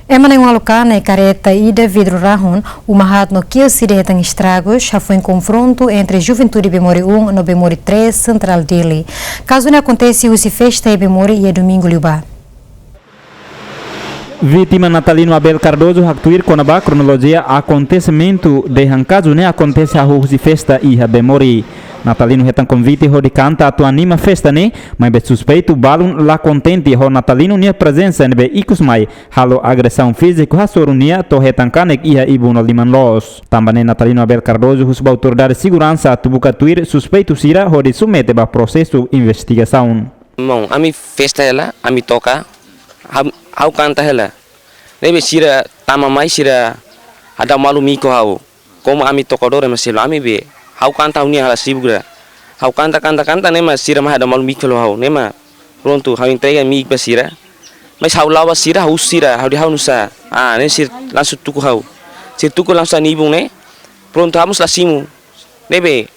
Ema uma locana e careta ida vidro rahon, o mahat no que se detém estragos, já foi em confronto entre Juventude Bemori 1 no Bemori 3 Central Delhi. Caso não acontece, o se festa e Bemori e é domingo liuba. Vítima Natalino Abel Cardoso actuir com a cronologia acontecimento de caso ne acontece a rua festa e a Bemori. Natalino retan convite ho de canta atu anima festa ne, mas be suspeito balun la contente ho Natalino nia presença ne be ikus mai halo agressão física ha sorunia to retan kanek ia ibuno liman los. Também Natalino Abel Cardoso husba autoridade de segurança tubuka tuir suspeito sira ho de submete ba processo investigação. Bom, a mi festa ela, a mi toca, hau canta ela. Nebe sira tama mai sira ada malu miko hau. Como a mi tocador mas silo a mi be. Hau canta hau ni hala sibura. Hau canta nema sira mah ada malu miko hau nema. Pronto hau entrega mi ba sira. Mas hau lawa sira hau sira hau di hau nusa. Ah, ne sir langsung tuku hau. Sir tuku langsung nibung ne. Pronto hamus la simu. Nebe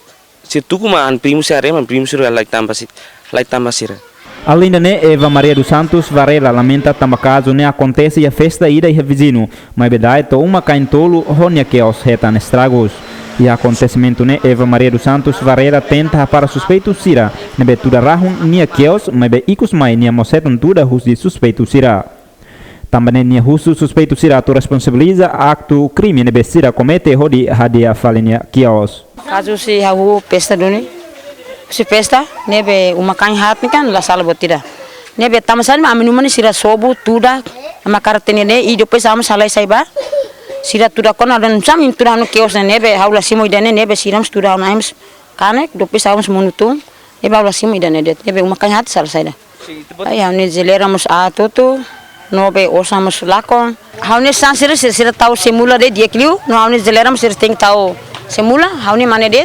sir tuku ma an primu sira man primu sira like tamba sira. Além da Eva Maria dos Santos Varela lamenta também caso ne acontece a festa ida e vizinho, mas bedai to uma caintolo honia que os retan estragos. E acontecimento ne Eva Maria dos Santos Varela tenta para suspeito sira, ne betuda rahun nia keos, mas be ikus mai nia mosetan tuda hus de suspeito sira. Também nia husu suspeito sira to responsabiliza acto crime ne be sira comete hodi hadia falenia keos. Caso se hawu pesta duni se festa nebe uma canhat kan la sala botira nebe tamasan ma minumani sira sobu tuda ama karatene ne e depois amos salai saiba sira tuda kona dan samin tuda no keos nebe haula simo idane nebe siram tuda names kanek depois amos munutung nebe haula simo idane nebe uma canhat sala saida ai hamne zeleramos a toto nobe osamos lakon hamne sansira sira tau semula de dia kliu no hamne zeleramos sira tem tau semula hamne mane de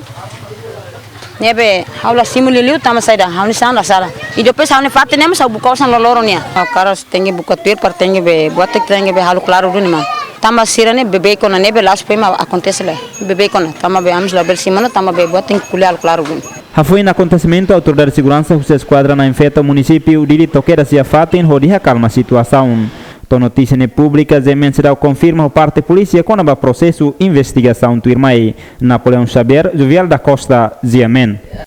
nebe haula simuliliu tama saida hauni san la sala e depois hauni parte nem sa buka san loloronia caras tem buka tuir par tem be bote tem be halu claro dunima tama sirane bebe kona nebe las pema acontece le bebe kona tama be amos la bel simana tama be bote kulial claro dun Ha foi no acontecimento a autoridade de segurança se esquadra na infeta o município de Toqueira se afatem rodia calma situação. To notícia pública Zemenserau confirma o parte polícia com o processo investigação tuirmai. Napoleão Xavier, Jovial da Costa, Ziamen.